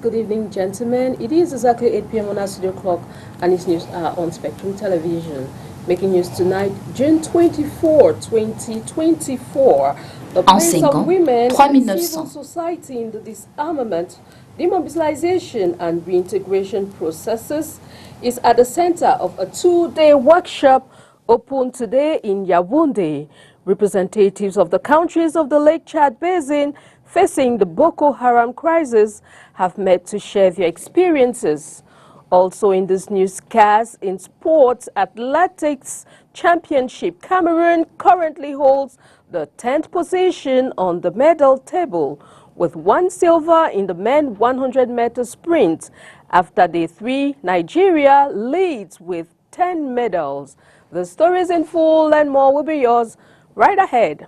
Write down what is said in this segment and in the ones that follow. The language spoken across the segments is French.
good evening, gentlemen. It is exactly 8 p.m. on our studio clock, and it's news on Spectrum Television. Making news tonight, June 24, 2024. The place of women and civil society in the disarmament, demobilization, and reintegration processes is at the center of a two-day workshop opened today in Yaoundé. Representatives of the countries of the Lake Chad Basin facing the Boko Haram crisis have met to share their experiences. Also in this newscast, in sports athletics championship, Cameroon currently holds the 10th position on the medal table with 1 silver in the men 100-meter sprint. After day 3, Nigeria leads with 10 medals. The stories in full and more will be yours right ahead.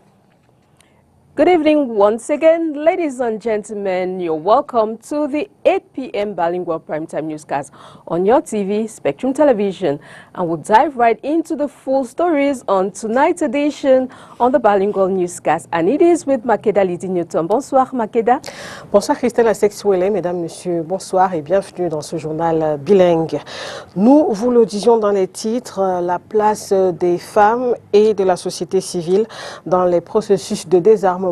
Good evening once again, ladies and gentlemen. You're welcome to the 8 p.m. Bilingual Primetime Newscast on your TV, Spectrum Television. And we'll dive right into the full stories on tonight's edition on the Bilingual Newscast. And it is with Makeda Lydie Newton. Bonsoir, Makeda. Bonsoir, Christelle Assex-Ouellet. Mesdames, Messieurs, bonsoir et bienvenue dans ce journal bilingue. Nous vous le disions dans les titres, la place des femmes et de la société civile dans les processus de désarmement,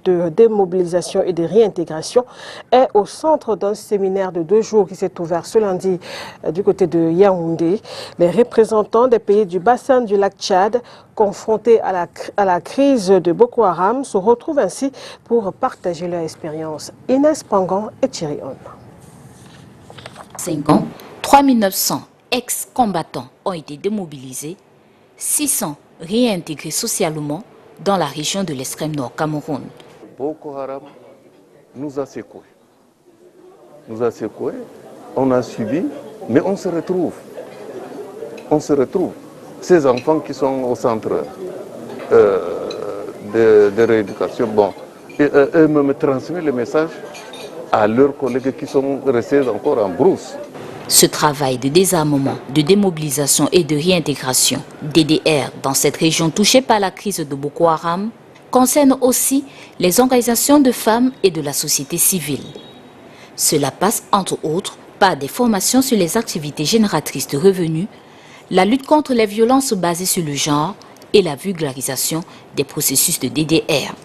de démobilisation et de réintégration est au centre d'un séminaire de 2 jours qui s'est ouvert ce lundi du côté de Yaoundé. Les représentants des pays du bassin du lac Tchad confrontés à la crise de Boko Haram se retrouvent ainsi pour partager leur expérience. Inès Pangan et Thierry Hon. 5 ans, 3900 ex-combattants ont été démobilisés, 600 réintégrés socialement dans la région de l'extrême nord Cameroun. Boko Haram nous a secoués. On a subi, mais on se retrouve. Ces enfants qui sont au centre de rééducation, eux me transmettent le message à leurs collègues qui sont restés encore en brousse. Ce travail de désarmement, de démobilisation et de réintégration, DDR, dans cette région touchée par la crise de Boko Haram, concerne aussi les organisations de femmes et de la société civile. Cela passe entre autres par des formations sur les activités génératrices de revenus, la lutte contre les violences basées sur le genre et la vulgarisation des processus de DDR.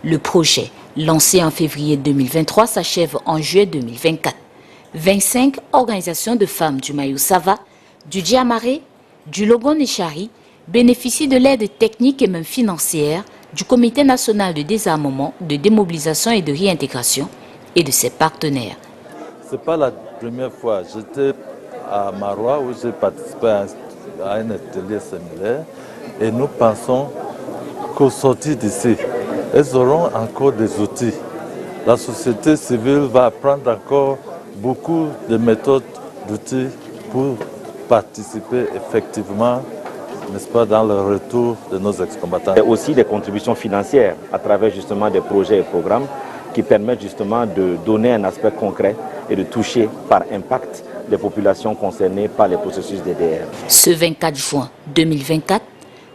Le projet, lancé en février 2023, s'achève en juillet 2024. 25 organisations de femmes du Mayou Sava, du Djamaré, du Logon Nechari bénéficient de l'aide technique et même financière du Comité national de désarmement, de démobilisation et de réintégration et de ses partenaires. Ce n'est pas la première fois. J'étais à Marois où j'ai participé à un atelier similaire et nous pensons qu'au sortir d'ici, elles auront encore des outils. La société civile va apprendre encore beaucoup de méthodes, d'outils pour participer effectivement, n'est-ce pas, dans le retour de nos ex-combattants. Et aussi des contributions financières à travers justement des projets et programmes qui permettent justement de donner un aspect concret et de toucher par impact les populations concernées par les processus DDR. Ce 24 juin 2024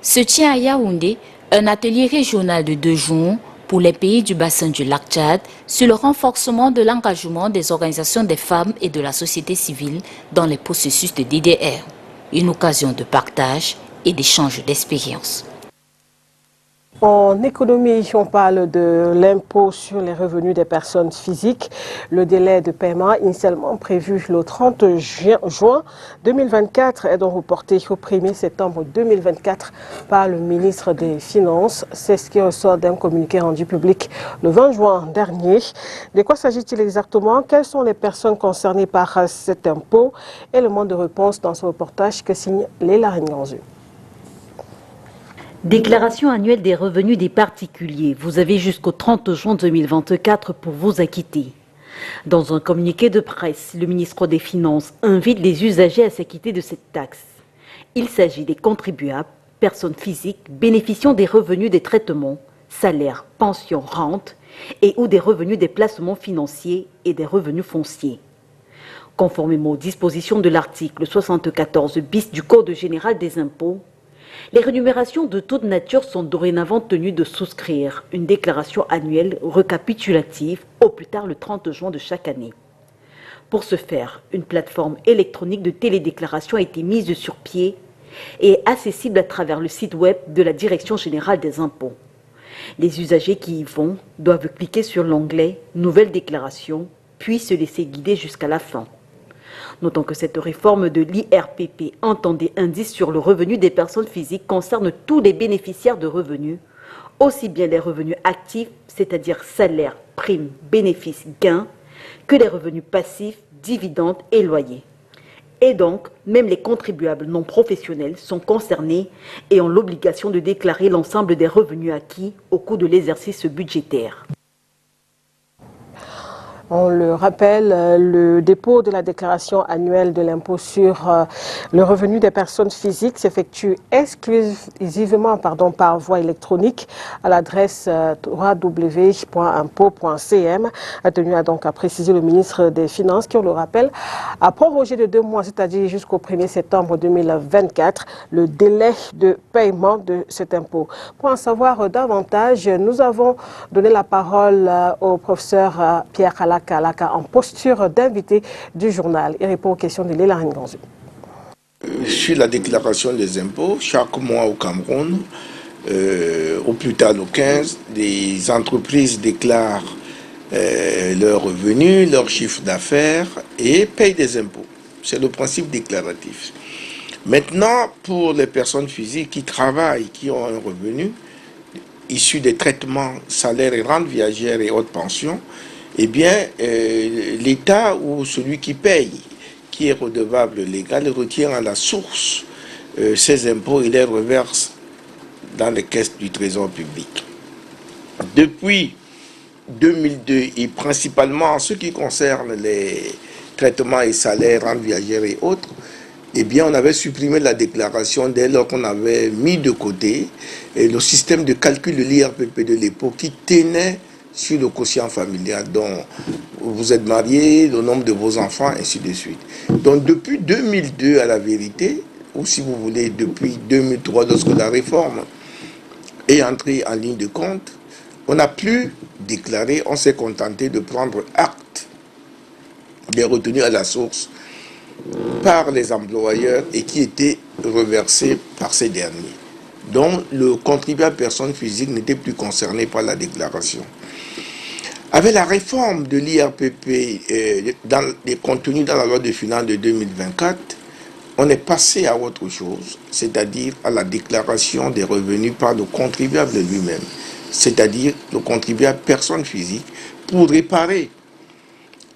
se tient à Yaoundé un atelier régional de 2 jours pour les pays du bassin du lac Tchad sur le renforcement de l'engagement des organisations des femmes et de la société civile dans les processus de DDR. Une occasion de partage et d'échange d'expériences. En économie, on parle de l'impôt sur les revenus des personnes physiques. Le délai de paiement initialement prévu le 30 juin 2024 est donc reporté au 1er septembre 2024 par le ministre des Finances. C'est ce qui ressort d'un communiqué rendu public le 20 juin dernier. De quoi s'agit-il exactement? Quelles sont les personnes concernées par cet impôt? Élément de réponse dans ce reportage que signe Léla Renganzu. Déclaration annuelle des revenus des particuliers. Vous avez jusqu'au 30 juin 2024 pour vous acquitter. Dans un communiqué de presse, le ministre des Finances invite les usagers à s'acquitter de cette taxe. Il s'agit des contribuables, personnes physiques bénéficiant des revenus des traitements, salaires, pensions, rentes et ou des revenus des placements financiers et des revenus fonciers. Conformément aux dispositions de l'article 74 bis du Code général des impôts, les rémunérations de toute nature sont dorénavant tenues de souscrire une déclaration annuelle récapitulative au plus tard le 30 juin de chaque année. Pour ce faire, une plateforme électronique de télédéclaration a été mise sur pied et est accessible à travers le site web de la Direction générale des impôts. Les usagers qui y vont doivent cliquer sur l'onglet « Nouvelle déclaration » puis se laisser guider jusqu'à la fin. Notons que cette réforme de l'IRPP entendée indice sur le revenu des personnes physiques concerne tous les bénéficiaires de revenus, aussi bien les revenus actifs, c'est-à-dire salaires, primes, bénéfices, gains, que les revenus passifs, dividendes et loyers. Et donc, même les contribuables non professionnels sont concernés et ont l'obligation de déclarer l'ensemble des revenus acquis au cours de l'exercice budgétaire. On le rappelle, le dépôt de la déclaration annuelle de l'impôt sur le revenu des personnes physiques s'effectue exclusivement par voie électronique à l'adresse www.impôt.cm, a tenu à préciser le ministre des Finances qui, on le rappelle, a prorogé de 2 mois, c'est-à-dire jusqu'au 1er septembre 2024, le délai de paiement de cet impôt. Pour en savoir davantage, nous avons donné la parole au professeur Pierre Kalaka en posture d'invité du journal. Il répond aux questions de Léla Nganzu. Sur la déclaration des impôts, chaque mois au Cameroun, au plus tard le 15, les entreprises déclarent leurs revenus, leurs chiffres d'affaires et payent des impôts. C'est le principe déclaratif. Maintenant, pour les personnes physiques qui travaillent, qui ont un revenu issu des traitements, salaires et rentes viagères et autres pensions, eh bien, l'État ou celui qui paye, qui est redevable légal, retient à la source ces impôts et les reverse dans les caisses du Trésor public. Depuis 2002, et principalement en ce qui concerne les traitements et salaires, rentes viagères et autres, eh bien, on avait supprimé la déclaration dès lors qu'on avait mis de côté le système de calcul de l'IRPP de l'époque qui tenait sur le quotient familial dont vous êtes marié, le nombre de vos enfants, ainsi de suite. Donc depuis 2002 à la vérité, ou si vous voulez depuis 2003 lorsque la réforme est entrée en ligne de compte, on n'a plus déclaré, on s'est contenté de prendre acte des retenues à la source par les employeurs et qui étaient reversés par ces derniers. Donc le contribuable personne physique n'était plus concerné par la déclaration. Avec la réforme de l'IRPP contenue dans la loi de finances de 2024, on est passé à autre chose, c'est-à-dire à la déclaration des revenus par le contribuable lui-même, c'est-à-dire le contribuable personne physique, pour réparer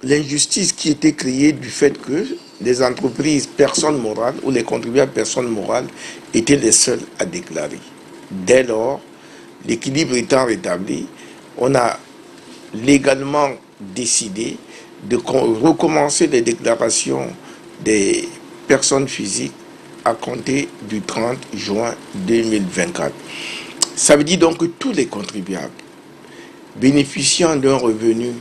l'injustice qui était créée du fait que les entreprises personnes morales ou les contribuables personnes morales étaient les seuls à déclarer. Dès lors, l'équilibre étant rétabli, on a légalement décidé de recommencer les déclarations des personnes physiques à compter du 30 juin 2024. Ça veut dire donc que tous les contribuables bénéficiant d'un revenu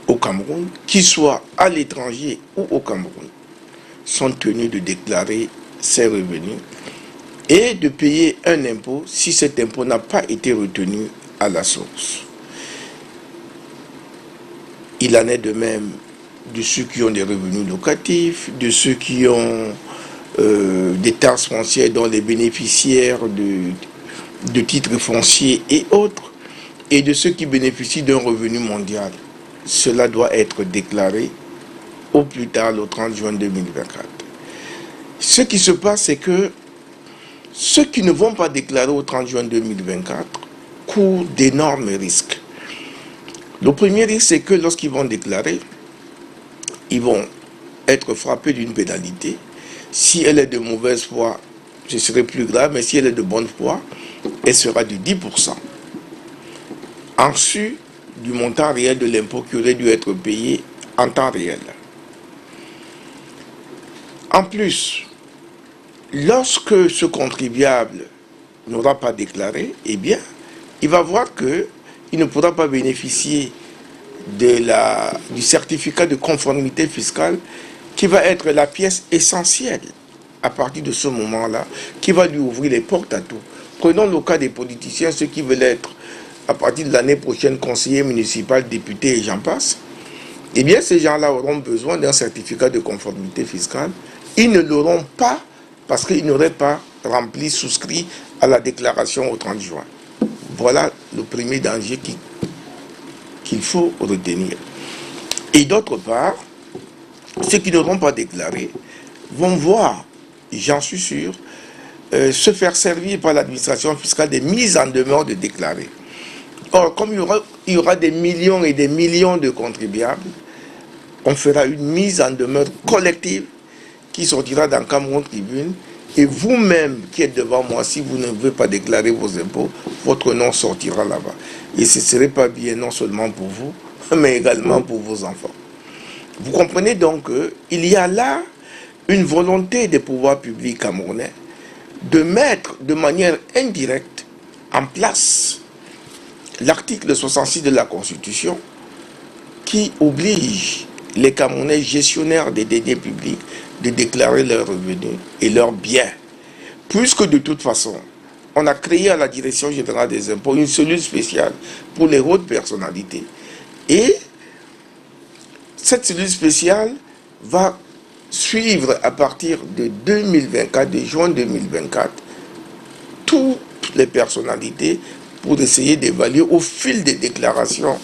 au Cameroun, qu'ils soient à l'étranger ou au Cameroun, sont tenus de déclarer ces revenus et de payer un impôt si cet impôt n'a pas été retenu à la source. Il en est de même de ceux qui ont des revenus locatifs, de ceux qui ont des taxes foncières dont les bénéficiaires de titres fonciers et autres, et de ceux qui bénéficient d'un revenu mondial. Cela doit être déclaré au plus tard le 30 juin 2024. Ce qui se passe, c'est que ceux qui ne vont pas déclarer au 30 juin 2024 courent d'énormes risques. Le premier risque, c'est que lorsqu'ils vont déclarer, ils vont être frappés d'une pénalité. Si elle est de mauvaise foi, ce serait plus grave, mais si elle est de bonne foi, elle sera de 10%. En sus du montant réel de l'impôt qui aurait dû être payé en temps réel. En plus, lorsque ce contribuable n'aura pas déclaré, eh bien, il va voir qu'il ne pourra pas bénéficier du certificat de conformité fiscale qui va être la pièce essentielle à partir de ce moment-là, qui va lui ouvrir les portes à tout. Prenons le cas des politiciens, ceux qui veulent être à partir de l'année prochaine conseiller municipal, député et j'en passe. eh bien ces gens-là auront besoin d'un certificat de conformité fiscale. Ils ne l'auront pas parce qu'ils n'auraient pas rempli, souscrit à la déclaration au 30 juin. Voilà le premier danger qu'il faut retenir. Et d'autre part, ceux qui n'auront pas déclaré vont voir, j'en suis sûr, se faire servir par l'administration fiscale des mises en demeure de déclarer. Or, comme il y aura des millions et des millions de contribuables, on fera une mise en demeure collective qui sortira dans Cameroun Tribune. Et vous-même qui êtes devant moi, si vous ne voulez pas déclarer vos impôts, votre nom sortira là-bas. Et ce ne serait pas bien non seulement pour vous, mais également pour vos enfants. Vous comprenez donc qu'il y a là une volonté des pouvoirs publics camerounais de mettre de manière indirecte en place l'article 66 de la Constitution qui oblige les Camerounais gestionnaires des deniers publics de déclarer leurs revenus et leurs biens. Puisque de toute façon, on a créé à la Direction générale des impôts une cellule spéciale pour les hautes personnalités. Et cette cellule spéciale va suivre à partir de 2024, de juin 2024, toutes les personnalités pour essayer d'évaluer au fil des déclarations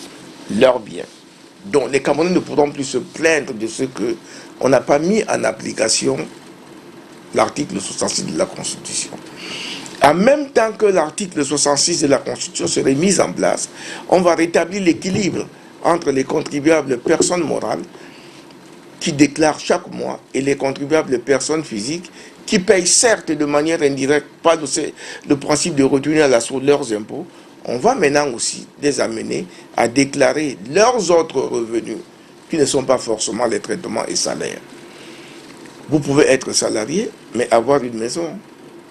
leurs biens. Donc les Camerounais ne pourront plus se plaindre de ce qu'on n'a pas mis en application l'article 66 de la Constitution. En même temps que l'article 66 de la Constitution serait mis en place, on va rétablir l'équilibre entre les contribuables personnes morales qui déclarent chaque mois et les contribuables personnes physiques qui payent certes de manière indirecte, pas le principe de retenir à la source leurs impôts. On va maintenant aussi les amener à déclarer leurs autres revenus qui ne sont pas forcément les traitements et salaires. Vous pouvez être salarié, mais avoir une maison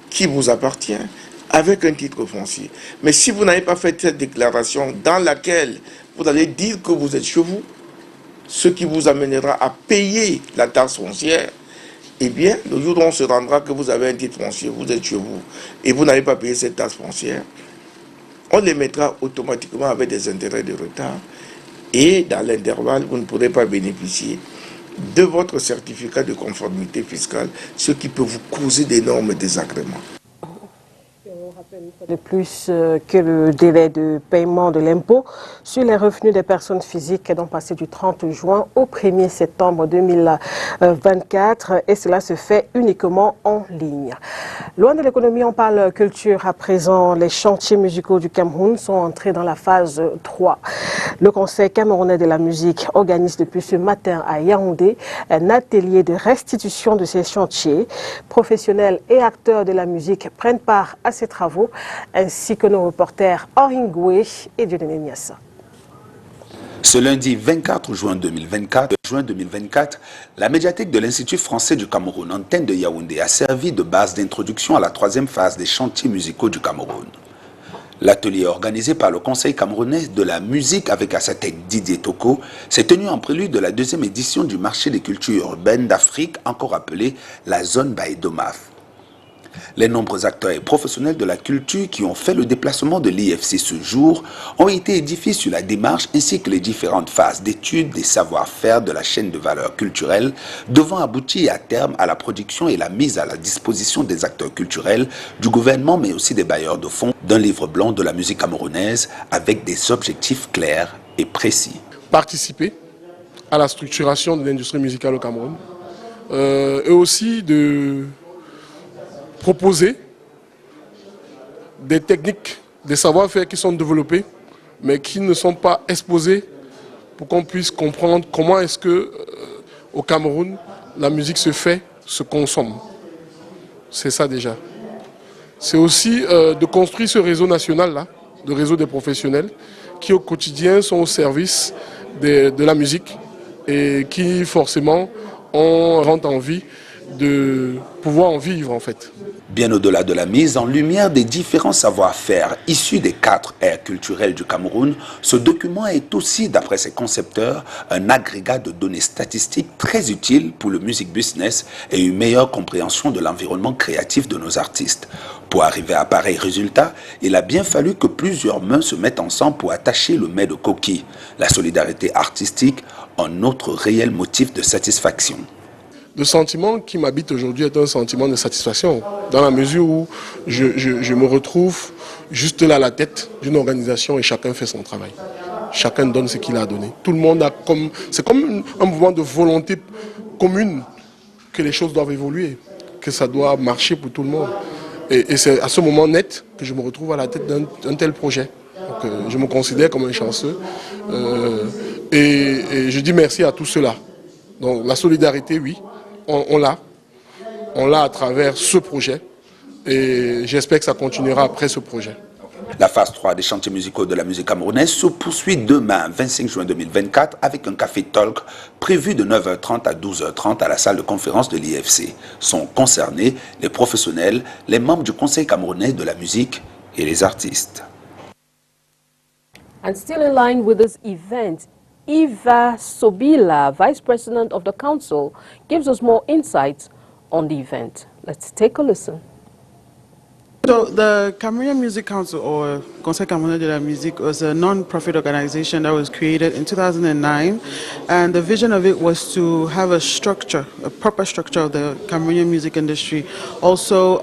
qui vous appartient avec un titre foncier. Mais si vous n'avez pas fait cette déclaration dans laquelle vous allez dire que vous êtes chez vous, ce qui vous amènera à payer la taxe foncière, eh bien, le jour où on se rendra que vous avez un titre foncier, vous êtes chez vous, et vous n'avez pas payé cette taxe foncière, on les mettra automatiquement avec des intérêts de retard, et dans l'intervalle, vous ne pourrez pas bénéficier de votre certificat de conformité fiscale, ce qui peut vous causer d'énormes désagréments. On rappelle une fois de plus que le délai de paiement de l'impôt sur les revenus des personnes physiques est donc passé du 30 juin au 1er septembre 2024 et cela se fait uniquement en ligne. Loin de l'économie, on parle culture à présent. Les chantiers musicaux du Cameroun sont entrés dans la phase 3. Le Conseil camerounais de la musique organise depuis ce matin à Yaoundé un atelier de restitution de ces chantiers. Professionnels et acteurs de la musique prennent part à ces travaux, ainsi que nos reporters Henri Ngoué et Dieudonné Niassa. Ce lundi 24 juin 2024, la médiathèque de l'Institut français du Cameroun, antenne de Yaoundé, a servi de base d'introduction à la troisième phase des chantiers musicaux du Cameroun. L'atelier organisé par le Conseil camerounais de la musique avec à sa tête Didier Toko s'est tenu en prélude de la deuxième édition du marché des cultures urbaines d'Afrique, encore appelé la zone Baïdomaf. Les nombreux acteurs et professionnels de la culture qui ont fait le déplacement de l'IFC ce jour ont été édifiés sur la démarche ainsi que les différentes phases d'études des savoir-faire de la chaîne de valeur culturelle devant aboutir à terme à la production et la mise à la disposition des acteurs culturels, du gouvernement mais aussi des bailleurs de fonds d'un livre blanc de la musique camerounaise avec des objectifs clairs et précis. Participer à la structuration de l'industrie musicale au Cameroun et aussi de proposer des techniques, des savoir-faire qui sont développés, mais qui ne sont pas exposés pour qu'on puisse comprendre comment est-ce que au Cameroun, la musique se fait, se consomme. C'est ça déjà. C'est aussi de construire ce réseau national-là, le réseau des professionnels, qui au quotidien sont au service de la musique et qui forcément rendent envie de pouvoir en vivre en fait. Bien au-delà de la mise en lumière des différents savoir-faire issus des 4 aires culturelles du Cameroun, ce document est aussi, d'après ses concepteurs, un agrégat de données statistiques très utile pour le music business et une meilleure compréhension de l'environnement créatif de nos artistes. Pour arriver à pareil résultat, il a bien fallu que plusieurs mains se mettent ensemble pour attacher le mets de coquille. La solidarité artistique, un autre réel motif de satisfaction. Le sentiment qui m'habite aujourd'hui est un sentiment de satisfaction, dans la mesure où je me retrouve juste là à la tête d'une organisation et chacun fait son travail. Chacun donne ce qu'il a donné. Tout le monde a comme... C'est comme un mouvement de volonté commune que les choses doivent évoluer, que ça doit marcher pour tout le monde. Et c'est à ce moment net que je me retrouve à la tête d'un tel projet. Donc, je me considère comme un chanceux. Et je dis merci à tous ceux-là. Donc la solidarité, oui. On l'a à travers ce projet et j'espère que ça continuera après ce projet. La phase 3 des chantiers musicaux de la musique camerounaise se poursuit demain, 25 juin 2024, avec un café talk prévu de 9h30 à 12h30 à la salle de conférence de l'IFC. Sont concernés les professionnels, les membres du Conseil camerounais de la musique et les artistes. And still in line with this event, Eva Sobila, Vice President of the Council, gives us more insights on the event. Let's take a listen. So the Cameroonian Music Council, or Conseil Camerounais de la Musique, was a non-profit organization that was created in 2009, and the vision of it was to have a structure, a proper structure of the Cameroonian music industry, also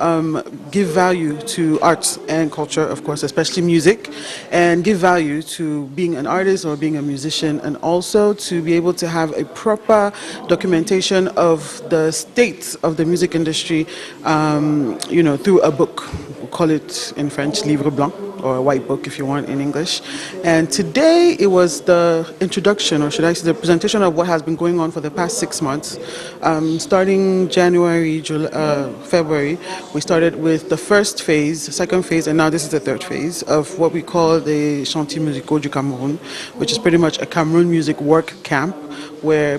give value to arts and culture, of course, especially music, and give value to being an artist or being a musician, and also to be able to have a proper documentation of the state of the music industry, you know, through a book. We call it in French livre blanc, or a white book if you want in English. And today it was the introduction, or should I say the presentation of what has been going on for the past 6 months. Starting January, February, we started with the first phase, second phase, and now this is the third phase of what we call the Chantiers Musicaux du Cameroun, which is pretty much a Cameroon music work camp where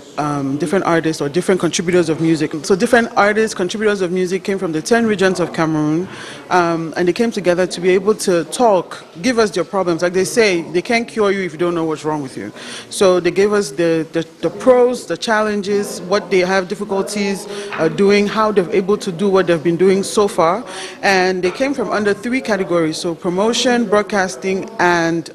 different artists or different contributors of music, so different artists, contributors of music came from the 10 regions of Cameroon, and they came together to be able to talk, give us their problems. Like they say, they can't cure you if you don't know what's wrong with you. So they gave us the pros, the challenges, what they have difficulties doing, how they're able to do what they've been doing so far. And they came from under 3 categories, so promotion, broadcasting, and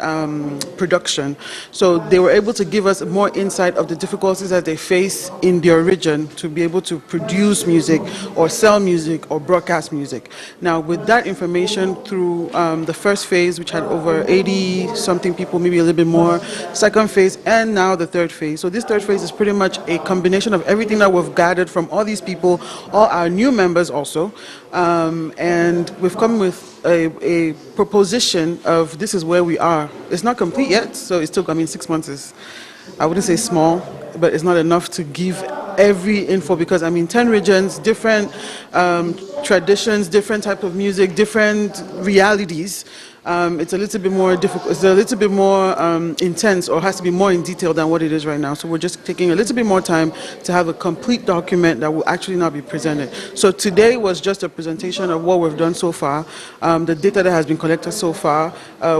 production. So they were able to give us more insight of the difficulties that they face in their region to be able to produce music or sell music or broadcast music. Now with that information through the first phase, which had over 80 something people, maybe a little bit more, second phase, and now the third phase. So this third phase is pretty much a combination of everything that we've gathered from all these people, all our new members also, and we've come with a proposition of this is where we are. It's not complete yet, so it's still, I mean, 6 months is, I wouldn't say small, but it's not enough to give every info because, I mean, 10 regions, different traditions, different type of music, different realities. It's a little bit more difficult, it's a little bit more intense, or has to be more in detail than what it is right now. So we're just taking a little bit more time to have a complete document that will actually not be presented. So today was just a presentation of what we've done so far, the data that has been collected so far.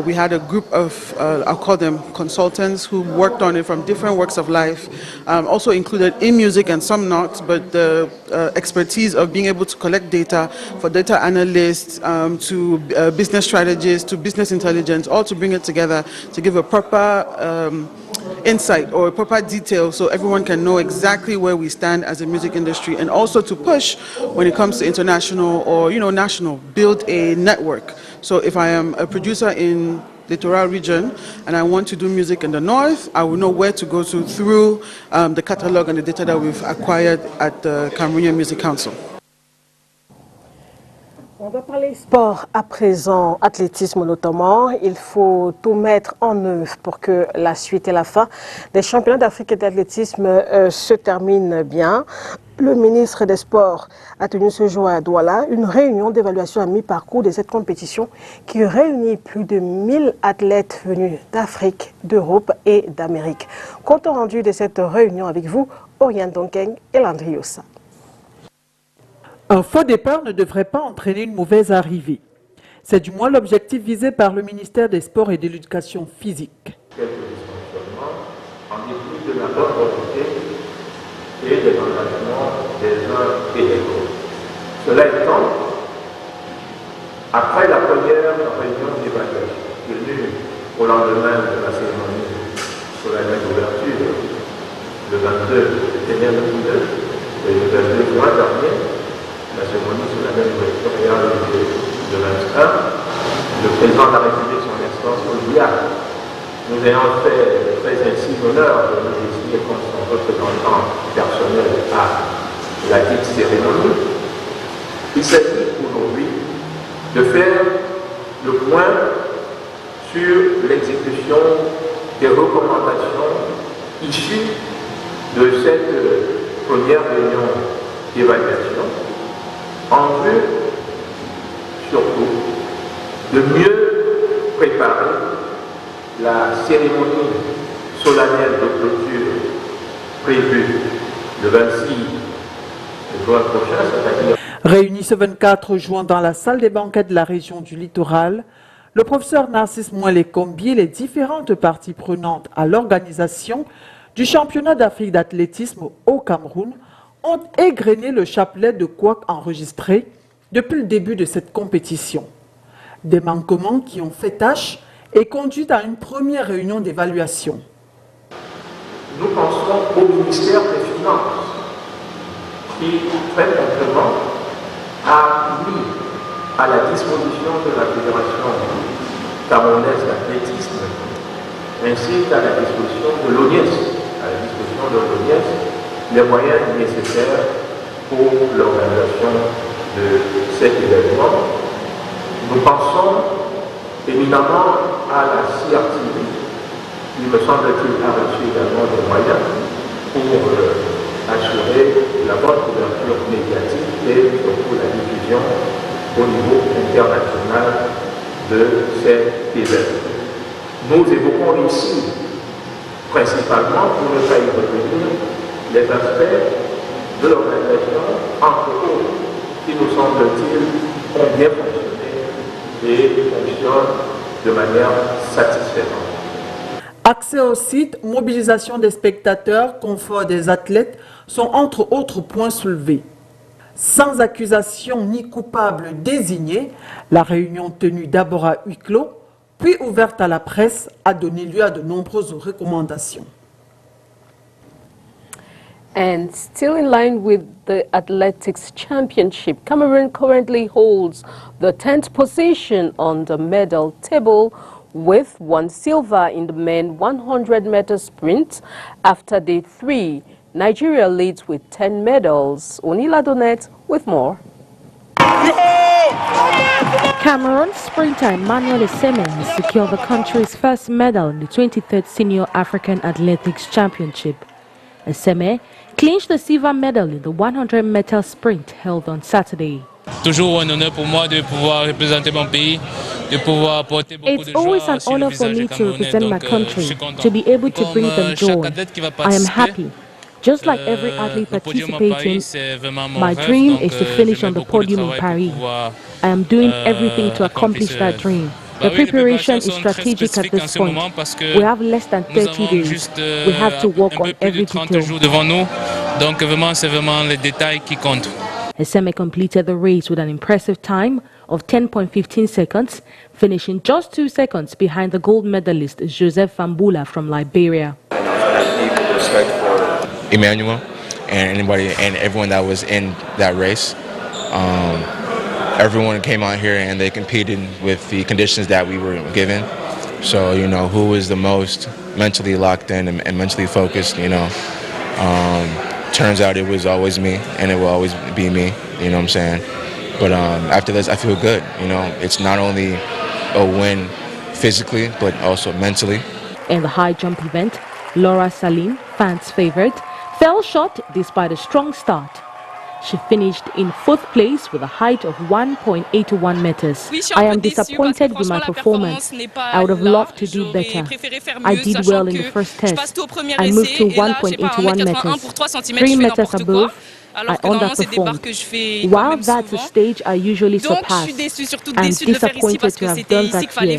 We had a group of, I'll call them consultants, who worked on it from different walks of life, also included in music and some not, but the expertise of being able to collect data for data analysts, to business strategists, to business intelligence, all to bring it together to give a proper insight or proper detail so everyone can know exactly where we stand as a music industry, and also to push when it comes to international or, you know, national, build a network. So if I am a producer in Littoral region and I want to do music in the north, I will know where to go to through the catalog and the data that we've acquired at the Cameroonian Music Council. On va parler sport à présent, athlétisme notamment. Il faut tout mettre en œuvre pour que la suite et la fin des championnats d'Afrique d'athlétisme se terminent bien. Le ministre des Sports a tenu ce jour à Douala une réunion d'évaluation à mi-parcours de cette compétition qui réunit plus de 1000 athlètes venus d'Afrique, d'Europe et d'Amérique. Compte rendu de cette réunion avec vous, Oriane Donkeng et Landry Yossa. Un faux départ ne devrait pas entraîner une mauvaise arrivée. C'est du moins l'objectif visé par le ministère des Sports et de l'Éducation physique. Quelques dysfonctionnements en dépit de la bonne volonté et des engagements des uns et des autres. Cela étant, après la première réunion d'évaluation tenue au lendemain de la cérémonie solennelle d'ouverture, le 22 et le 22 juin dernier, la cérémonie solennelle d'ouverture ayant lieu le 21, le président de la République, son Excellence Olbia, nous ayant fait très ainsi l'honneur de nous désigner comme son représentant personnel à la dite cérémonie. Il s'agit aujourd'hui de faire le point sur l'exécution des recommandations issues de cette première réunion d'évaluation en vue surtout de mieux préparer la cérémonie solennelle de clôture prévue le 26 juin prochain, c'est-à-dire... Réunis ce 24 juin dans la salle des banquets de la région du Littoral, le professeur Narcisse Mouelé-Combi et les différentes parties prenantes à l'organisation du championnat d'Afrique d'athlétisme au Cameroun ont égrené le chapelet de couacs enregistré depuis le début de cette compétition. Des manquements qui ont fait tâche et conduit à une première réunion d'évaluation. Nous pensons au ministère des Finances qui, très promptement, a mis à la disposition de la Fédération camerounaise d'athlétisme ainsi qu'à la disposition de l'ONIES, les moyens nécessaires pour l'organisation de cet événement. Nous pensons évidemment à la CRTV, qui me semble-t-il a reçu également des moyens pour assurer la bonne couverture médiatique et surtout la diffusion au niveau international de cet événement. Nous évoquons ici, principalement pour ne pas y revenir, les aspects de l'organisation, entre autres, qui nous semble-t-il ont bien fonctionné et fonctionnent de manière satisfaisante. Accès au site, mobilisation des spectateurs, confort des athlètes sont entre autres points soulevés. Sans accusation ni coupable désigné, la réunion tenue d'abord à huis clos, puis ouverte à la presse, a donné lieu à de nombreuses recommandations. And still in line with the Athletics Championship, Cameroon currently holds the 10th position on the medal table with 1 silver in the men 100-meter sprint. After day 3, Nigeria leads with 10 medals. Onila Donet with more. Cameroon sprinter Emmanuel Eseme has secured the country's first medal in the 23rd Senior African Athletics Championship. Eseme clinched the silver medal in the 100-meter sprint held on Saturday. Toujours un honneur pour moi de pouvoir représenter mon pays, de pouvoir apporter beaucoup de joie It's always an honor for me to represent my country, to be able to bring them joy. I am happy. Just like every athlete participating, my dream is to finish on the podium in Paris. I am doing everything to accomplish that dream. The preparation is strategic at this point. We have less than 30 days. We have to work on every detail. Eseme completed the race with an impressive time of 10.15 seconds, finishing just 2 seconds behind the gold medalist Joseph Fambula from Liberia. I have deep respect for Emmanuel and anybody and everyone that was in that race. Everyone came out here and they competed with the conditions that we were given. So, you know, who was the most mentally locked in and mentally focused, you know. Turns out it was always me, and it will always be me, you know what I'm saying? But after this, I feel good, you know. It's not only a win physically, but also mentally. In the high jump event, Laura Saline, fans' favorite, fell short despite a strong start. She finished in 4th place with a height of 1.81 meters. I am disappointed with my performance. I would have loved to do better. I did well in the first test. I moved to 1.81 meters, 3 meters above I underperformed. While that's a stage I usually surpass, I'm disappointed to have done that here,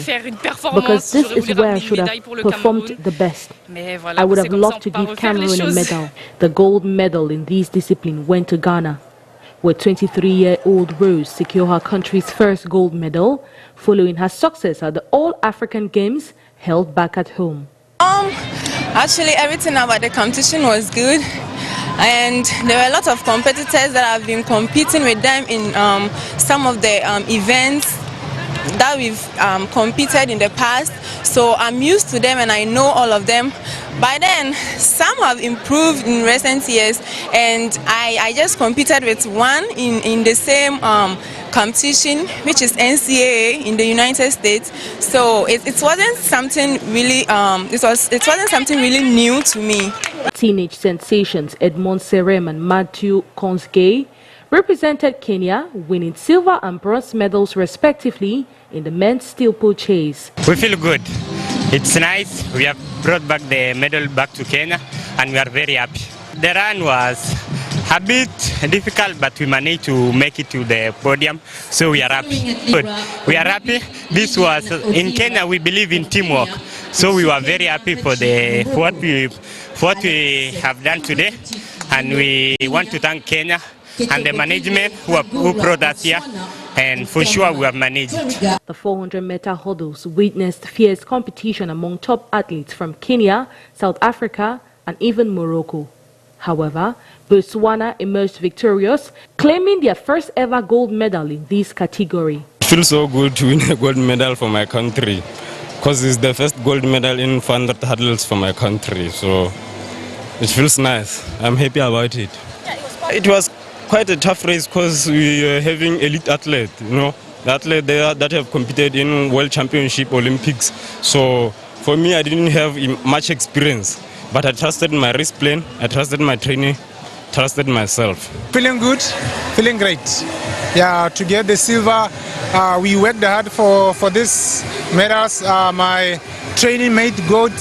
because this is where I should have performed the best. I would have loved to give Cameroon a medal. The gold medal in this discipline went to Ghana, where 23-year-old Rose secured her country's first gold medal, following her success at the All-African Games held back at home. Actually, everything about the competition was good, and there were a lot of competitors that have been competing with them in some of the events that we've competed in the past. So I'm used to them and I know all of them. By then, some have improved in recent years, and I just competed with one in the same competition, which is NCAA in the United States. So it wasn't something really it wasn't something really new to me. Teenage sensations Edmond Serem and Matthew Konsgei represented Kenya, winning silver and bronze medals respectively in the men's steeple chase. We feel good. It's nice. We have brought back the medal back to Kenya and we are very happy. The run was a bit difficult, but we managed to make it to the podium, so we are happy. Good. We are happy. This was in Kenya. We believe in teamwork, so we were very happy for what we have done today, and we want to thank Kenya and the management who brought us here, and for sure we have managed. The 400-meter hurdles witnessed fierce competition among top athletes from Kenya, South Africa, and even Morocco. However, Botswana emerged victorious, claiming their first ever gold medal in this category. It feels so good to win a gold medal for my country, because it's the first gold medal in 400 hurdles for my country, so it feels nice. I'm happy about it. It was quite a tough race because we are having elite athletes, the athletes that have competed in World Championship, Olympics. So for me, I didn't have much experience, but I trusted my race plan, I trusted my training, trusted myself. Feeling good, feeling great. Yeah, to get the silver, we worked hard for this medals. My training mate got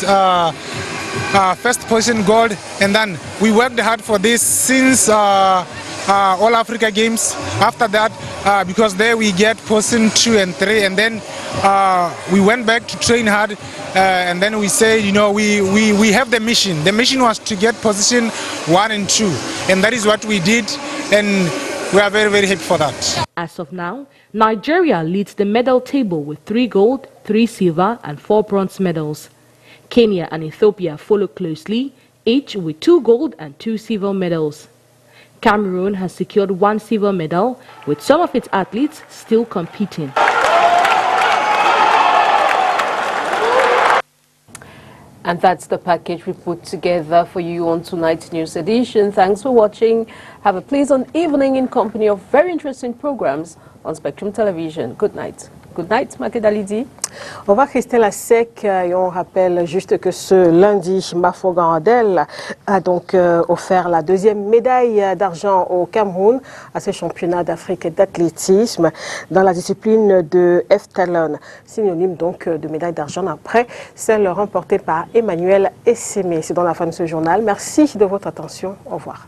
first position gold, and then we worked hard for this since All Africa Games. After that, because there we get position 2 and 3, and then we went back to train hard, and then we say, we have the mission. The mission was to get position 1 and 2, and that is what we did, and we are very, very happy for that. As of now, Nigeria leads the medal table with 3 gold, 3 silver, and 4 bronze medals. Kenya and Ethiopia follow closely, each with 2 gold and 2 silver medals. Cameroon has secured 1 silver medal, with some of its athletes still competing. And that's the package we put together for you on tonight's news edition. Thanks for watching. Have a pleasant evening in company of very interesting programs on Spectrum Television. Good night. Good night, Makeda Lidi. On va Christelle Sec et on rappelle juste que ce lundi, Mafo Gandel a donc offert la 2e médaille d'argent au Cameroun à ce championnat d'Afrique d'athlétisme dans la discipline de F-Talon, synonyme donc de médaille d'argent après celle remportée par Emmanuel Essémé. C'est dans la fin de ce journal. Merci de votre attention. Au revoir.